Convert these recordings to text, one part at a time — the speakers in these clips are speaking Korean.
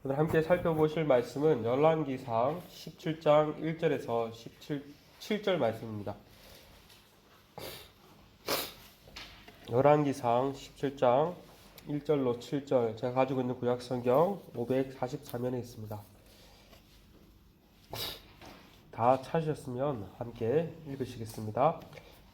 오늘 함께 살펴보실 말씀은 열왕기상 17장 1절에서 7절 말씀입니다. 열왕기상 17장 1절로 7절, 제가 가지고 있는 구약성경 544면에 있습니다. 다 찾으셨으면 함께 읽으시겠습니다.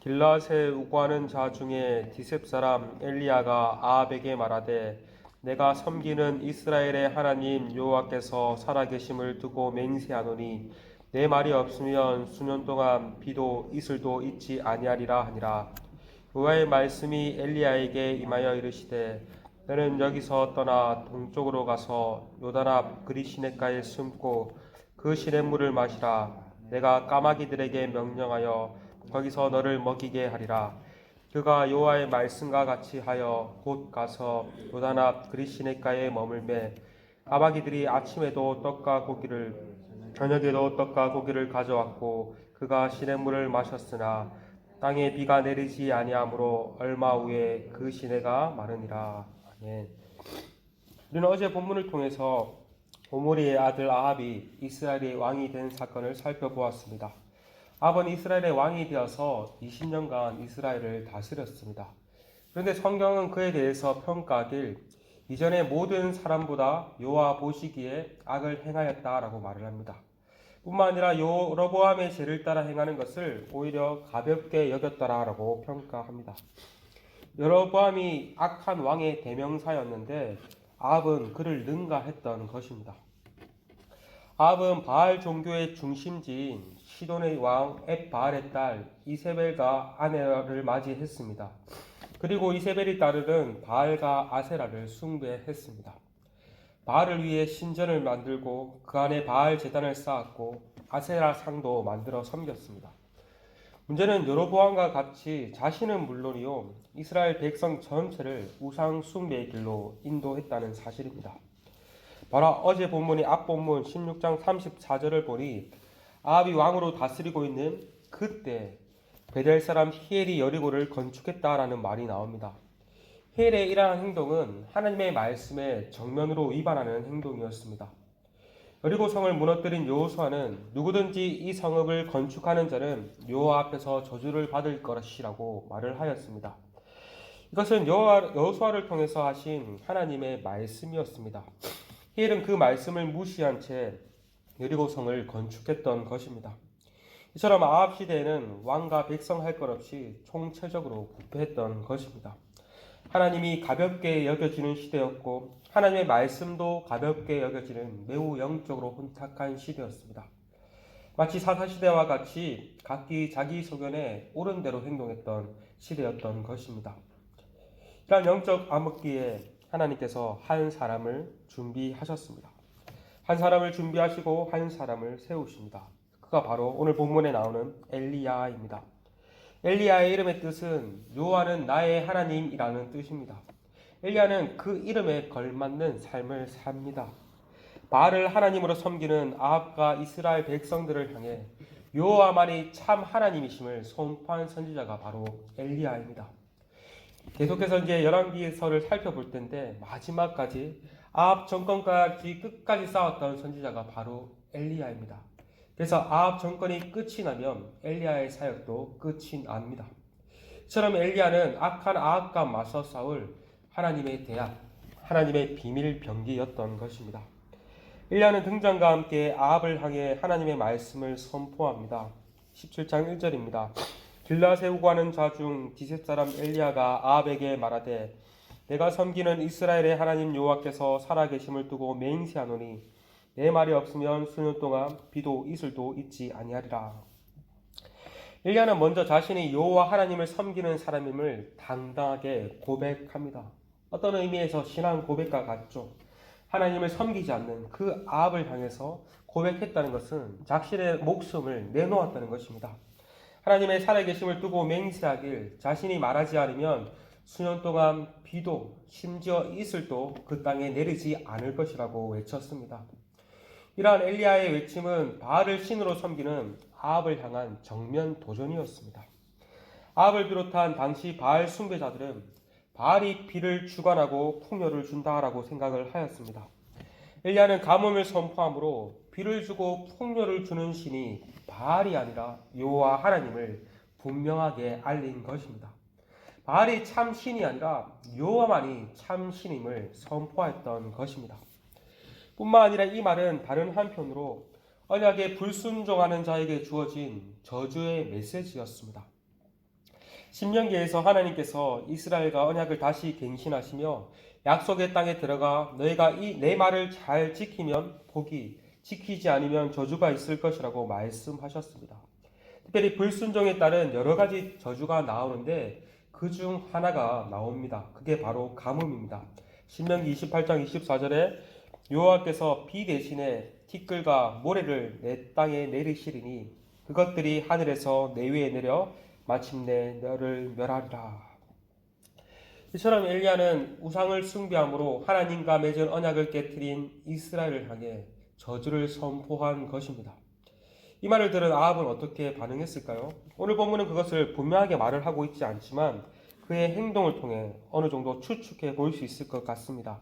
길라앗에 우고하는 자 중에 디셉 사람 엘리야가 아합에게 말하되 내가 섬기는 이스라엘의 하나님 여호와께서 살아계심을 두고 맹세하노니 내 말이 없으면 수년 동안 비도 이슬도 있지 아니하리라 하니라. 여호와의 말씀이 엘리야에게 임하여 이르시되 너는 여기서 떠나 동쪽으로 가서 요단 앞 그리 시냇가에 숨고 그 시냇물을 마시라. 내가 까마귀들에게 명령하여 거기서 너를 먹이게 하리라. 그가 여호와의 말씀과 같이 하여 곧 가서 요단 앞 그리 시냇가에 머물매 까마귀들이 아침에도 떡과 고기를 저녁에도 떡과 고기를 가져왔고 그가 시냇물을 마셨으나 땅에 비가 내리지 아니하므로 얼마 후에 그 시내가 마르니라. 아멘. 우리는 어제 본문을 통해서 오므리의 아들 아합이 이스라엘의 왕이 된 사건을 살펴보았습니다. 아합은 이스라엘의 왕이 되어서 20년간 이스라엘을 다스렸습니다. 그런데 성경은 그에 대해서 평가하길 이전의 모든 사람보다 여호와 보시기에 악을 행하였다라고 말을 합니다. 뿐만 아니라 여로보암의 죄를 따라 행하는 것을 오히려 가볍게 여겼다라고 평가합니다. 여로보암이 악한 왕의 대명사였는데 아합은 그를 능가했던 것입니다. 아합은 바알 종교의 중심지인 시돈의 왕 엣바알의 딸 이세벨과 아내를 맞이했습니다. 그리고 이세벨이 따르는 바알과 아세라를 숭배했습니다. 바알을 위해 신전을 만들고 그 안에 바알 제단을 쌓았고 아세라 상도 만들어 섬겼습니다. 문제는 여로보암과 같이 자신은 물론이요 이스라엘 백성 전체를 우상 숭배의 길로 인도했다는 사실입니다. 바로 어제 본문의 앞본문 16장 34절을 보니 아합이 왕으로 다스리고 있는 그때 베델 사람 히엘이 여리고를 건축했다라는 말이 나옵니다. 히엘의 이러한 행동은 하나님의 말씀에 정면으로 위반하는 행동이었습니다. 여리고 성을 무너뜨린 여호수아는 누구든지 이 성읍을 건축하는 자는 여호와 앞에서 저주를 받을 것이라고 말을 하였습니다. 이것은 여호수아를 통해서 하신 하나님의 말씀이었습니다. 히엘은 그 말씀을 무시한 채 여리고 성을 건축했던 것입니다. 이처럼 아합 시대에는 왕과 백성 할 것 없이 총체적으로 부패했던 것입니다. 하나님이 가볍게 여겨지는 시대였고 하나님의 말씀도 가볍게 여겨지는 매우 영적으로 혼탁한 시대였습니다. 마치 사사시대와 같이 각기 자기 소견에 옳은 대로 행동했던 시대였던 것입니다. 이러한 영적 암흑기에 하나님께서 한 사람을 준비하셨습니다. 한 사람을 준비하시고 한 사람을 세우십니다. 그가 바로 오늘 본문에 나오는 엘리야입니다. 엘리야의 이름의 뜻은 여호와는 나의 하나님이라는 뜻입니다. 엘리야는 그 이름에 걸맞는 삶을 삽니다. 바알을 하나님으로 섬기는 아합과 이스라엘 백성들을 향해 여호와만이 참 하나님이심을 선포한 선지자가 바로 엘리야입니다. 계속해서 이제 열왕기서를 살펴볼 텐데 마지막까지 아합 정권까지 끝까지 싸웠던 선지자가 바로 엘리야입니다. 그래서 아합 정권이 끝이 나면 엘리야의 사역도 끝이 납니다. 이처럼 엘리야는 악한 아합과 맞서 싸울 하나님의 대학, 하나님의 비밀 병기였던 것입니다. 엘리야는 등장과 함께 아합을 향해 하나님의 말씀을 선포합니다. 17장 1절입니다. 길라앗에 우고하는 자 중 디셉 사람 엘리야가 아합에게 말하되 내가 섬기는 이스라엘의 하나님 여호와께서 살아계심을 두고 맹세하노니 내 말이 없으면 수년 동안 비도 이슬도 있지 아니하리라. 엘리야는 먼저 자신이 여호와 하나님을 섬기는 사람임을 당당하게 고백합니다. 어떤 의미에서 신앙 고백과 같죠. 하나님을 섬기지 않는 그 아합을 향해서 고백했다는 것은 자신의 목숨을 내놓았다는 것입니다. 하나님의 살아계심을 두고 맹세하길 자신이 말하지 않으면 수년 동안 비도 심지어 이슬도 그 땅에 내리지 않을 것이라고 외쳤습니다. 이러한 엘리야의 외침은 바알을 신으로 섬기는 아합을 향한 정면 도전이었습니다. 아합을 비롯한 당시 바알 숭배자들은 바알이 비를 주관하고 풍요를 준다라고 생각을 하였습니다. 엘리야는 가뭄을 선포함으로 비를 주고 풍요를 주는 신이 바알이 아니라 여호와 하나님을 분명하게 알린 것입니다. 바알이 참 신이 아니라 여호와만이 참 신임을 선포했던 것입니다. 뿐만 아니라 이 말은 다른 한편으로 언약에 불순종하는 자에게 주어진 저주의 메시지였습니다. 신명기에서 하나님께서 이스라엘과 언약을 다시 갱신하시며 약속의 땅에 들어가 너희가 내 말을 잘 지키면 복이, 지키지 않으면 저주가 있을 것이라고 말씀하셨습니다. 특별히 불순종에 따른 여러 가지 저주가 나오는데 그 중 하나가 나옵니다. 그게 바로 가뭄입니다. 신명기 28장 24절에 여호와께서 비 대신에 티끌과 모래를 내 땅에 내리시리니 그것들이 하늘에서 내 위에 내려 마침내 너를 멸하리라. 이처럼 엘리야는 우상을 숭배함으로 하나님과 맺은 언약을 깨뜨린 이스라엘을 향해 저주를 선포한 것입니다. 이 말을 들은 아합은 어떻게 반응했을까요? 오늘 본문은 그것을 분명하게 말을 하고 있지 않지만 그의 행동을 통해 어느 정도 추측해 볼 수 있을 것 같습니다.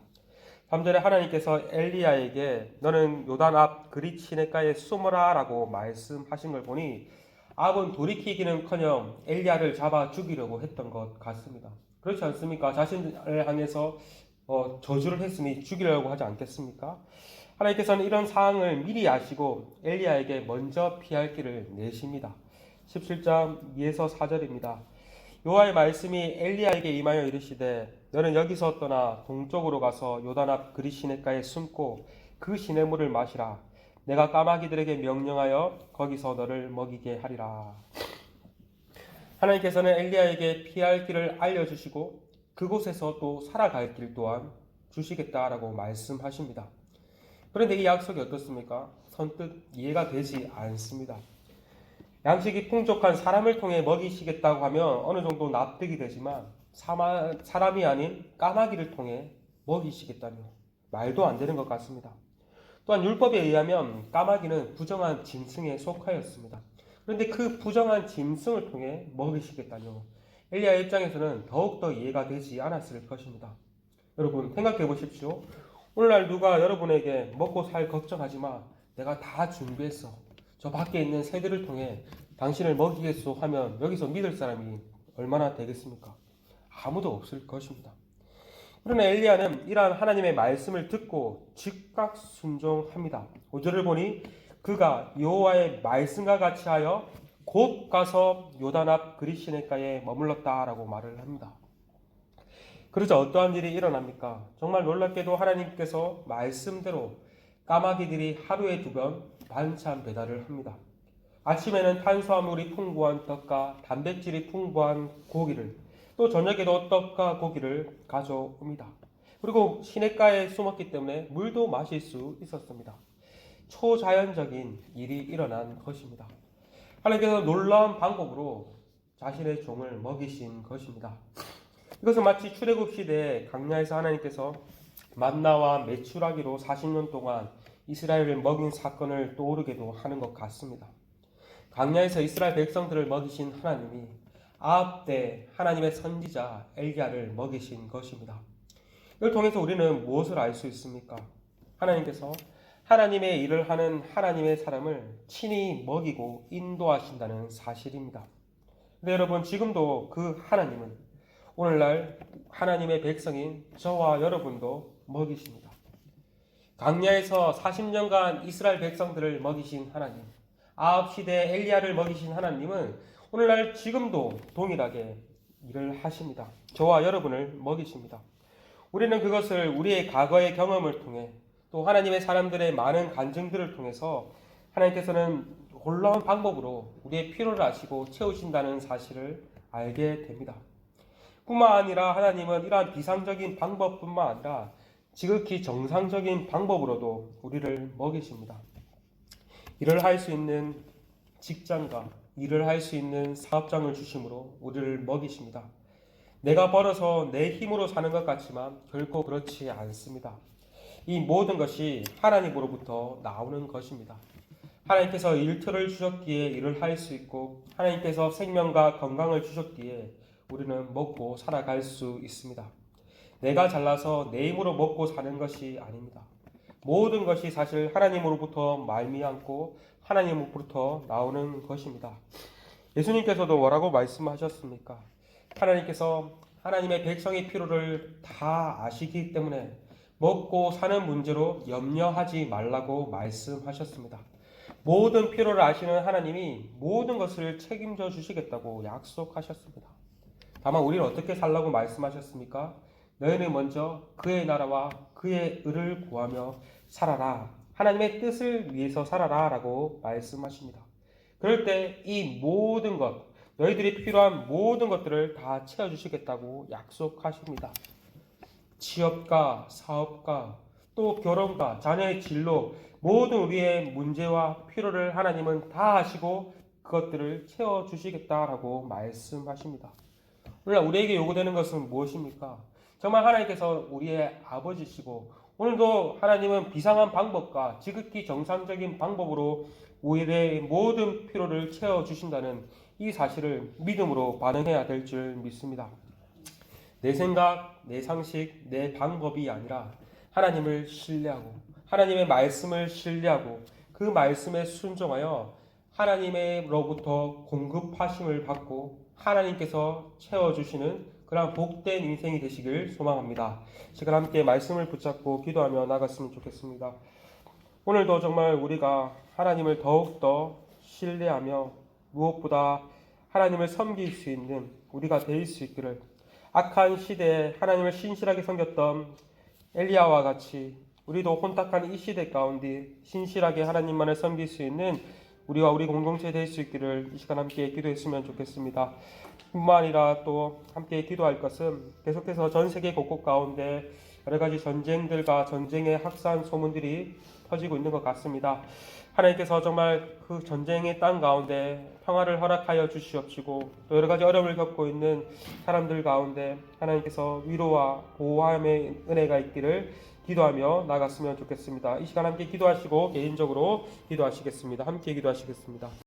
3절에 하나님께서 엘리야에게 너는 요단 앞 그릿 시냇가에 숨어라 라고 말씀하신 걸 보니 아합은 돌이키기는커녕 엘리야를 잡아 죽이려고 했던 것 같습니다. 그렇지 않습니까? 자신을 향해서 저주를 했으니 죽이려고 하지 않겠습니까? 하나님께서는 이런 상황을 미리 아시고 엘리야에게 먼저 피할 길을 내십니다. 17장 2에서 4절입니다. 여호와의 말씀이 엘리야에게 임하여 이르시되 너는 여기서 떠나 동쪽으로 가서 요단 앞 그릿 시냇가에 숨고 그 시냇물을 마시라. 내가 까마귀들에게 명령하여 거기서 너를 먹이게 하리라. 하나님께서는 엘리야에게 피할 길을 알려주시고 그곳에서 또 살아갈 길 또한 주시겠다라고 말씀하십니다. 그런데 이 약속이 어떻습니까? 선뜻 이해가 되지 않습니다. 양식이 풍족한 사람을 통해 먹이시겠다고 하면 어느 정도 납득이 되지만 사람이 아닌 까마귀를 통해 먹이시겠다뇨. 말도 안 되는 것 같습니다. 또한 율법에 의하면 까마귀는 부정한 짐승에 속하였습니다. 그런데 그 부정한 짐승을 통해 먹이시겠다뇨. 엘리야의 입장에서는 더욱더 이해가 되지 않았을 것입니다. 여러분 생각해 보십시오. 오늘날 누가 여러분에게 먹고 살 걱정하지 마. 내가 다 준비했어. 저 밖에 있는 새들을 통해 당신을 먹이겠소 하면 여기서 믿을 사람이 얼마나 되겠습니까? 아무도 없을 것입니다. 그러나 엘리야는 이러한 하나님의 말씀을 듣고 즉각 순종합니다. 5절을 보니 그가 여호와의 말씀과 같이 하여 곧 가서 요단 앞 그릿 시냇가에 머물렀다라고 말을 합니다. 그러자 어떠한 일이 일어납니까? 정말 놀랍게도 하나님께서 말씀대로 까마귀들이 하루에 2번 반찬 배달을 합니다. 아침에는 탄수화물이 풍부한 떡과 단백질이 풍부한 고기를, 또 저녁에도 떡과 고기를 가져옵니다. 그리고 시냇가에 숨었기 때문에 물도 마실 수 있었습니다. 초자연적인 일이 일어난 것입니다. 하나님께서 놀라운 방법으로 자신의 종을 먹이신 것입니다. 이것은 마치 출애굽 시대에 광야에서 하나님께서 만나와 메추라기로 40년 동안 이스라엘을 먹인 사건을 떠오르게도 하는 것 같습니다. 광야에서 이스라엘 백성들을 먹이신 하나님이 아합 때 하나님의 선지자 엘리야를 먹이신 것입니다. 이걸 통해서 우리는 무엇을 알 수 있습니까? 하나님께서 하나님의 일을 하는 하나님의 사람을 친히 먹이고 인도하신다는 사실입니다. 근데 여러분 지금도 그 하나님은 오늘날 하나님의 백성인 저와 여러분도 먹이십니다. 광야에서 40년간 이스라엘 백성들을 먹이신 하나님, 아합 시대 엘리야를 먹이신 하나님은 오늘날 지금도 동일하게 일을 하십니다. 저와 여러분을 먹이십니다. 우리는 그것을 우리의 과거의 경험을 통해 또 하나님의 사람들의 많은 간증들을 통해서 하나님께서는 놀라운 방법으로 우리의 필요를 아시고 채우신다는 사실을 알게 됩니다. 뿐만 아니라 하나님은 이러한 비상적인 방법뿐만 아니라 지극히 정상적인 방법으로도 우리를 먹이십니다. 일을 할 수 있는 직장과 일을 할 수 있는 사업장을 주심으로 우리를 먹이십니다. 내가 벌어서 내 힘으로 사는 것 같지만 결코 그렇지 않습니다. 이 모든 것이 하나님으로부터 나오는 것입니다. 하나님께서 일터를 주셨기에 일을 할 수 있고 하나님께서 생명과 건강을 주셨기에 우리는 먹고 살아갈 수 있습니다. 내가 잘나서 내 힘으로 먹고 사는 것이 아닙니다. 모든 것이 사실 하나님으로부터 말미암고 하나님으로부터 나오는 것입니다. 예수님께서도 뭐라고 말씀하셨습니까? 하나님께서 하나님의 백성의 필요를 다 아시기 때문에 먹고 사는 문제로 염려하지 말라고 말씀하셨습니다. 모든 필요를 아시는 하나님이 모든 것을 책임져 주시겠다고 약속하셨습니다. 다만 우리는 어떻게 살라고 말씀하셨습니까? 너희는 먼저 그의 나라와 그의 의를 구하며 살아라. 하나님의 뜻을 위해서 살아라 라고 말씀하십니다. 그럴 때 이 모든 것, 너희들이 필요한 모든 것들을 다 채워주시겠다고 약속하십니다. 취업과 사업과 또 결혼과 자녀의 진로, 모든 우리의 문제와 필요를 하나님은 다 아시고 그것들을 채워주시겠다라고 말씀하십니다. 오늘 우리에게 요구되는 것은 무엇입니까? 정말 하나님께서 우리의 아버지시고 오늘도 하나님은 비상한 방법과 지극히 정상적인 방법으로 우리의 모든 필요를 채워주신다는 이 사실을 믿음으로 반응해야 될 줄 믿습니다. 내 생각, 내 상식, 내 방법이 아니라 하나님을 신뢰하고 하나님의 말씀을 신뢰하고 그 말씀에 순종하여 하나님으로부터 공급하심을 받고 하나님께서 채워주시는 그런 복된 인생이 되시길 소망합니다. 시간 함께 말씀을 붙잡고 기도하며 나갔으면 좋겠습니다. 오늘도 정말 우리가 하나님을 더욱더 신뢰하며 무엇보다 하나님을 섬길 수 있는 우리가 될 수 있기를, 악한 시대에 하나님을 신실하게 섬겼던 엘리야와 같이 우리도 혼탁한 이 시대 가운데 신실하게 하나님만을 섬길 수 있는 우리와 우리 공동체 될 수 있기를 이 시간 함께 기도했으면 좋겠습니다. 뿐만 아니라 또 함께 기도할 것은 계속해서 전 세계 곳곳 가운데 여러 가지 전쟁들과 전쟁의 확산 소문들이 퍼지고 있는 것 같습니다. 하나님께서 정말 그 전쟁의 땅 가운데 평화를 허락하여 주시옵시고 또 여러 가지 어려움을 겪고 있는 사람들 가운데 하나님께서 위로와 보호함의 은혜가 있기를 기도하며 나갔으면 좋겠습니다. 이 시간 함께 기도하시고 개인적으로 기도하시겠습니다. 함께 기도하시겠습니다.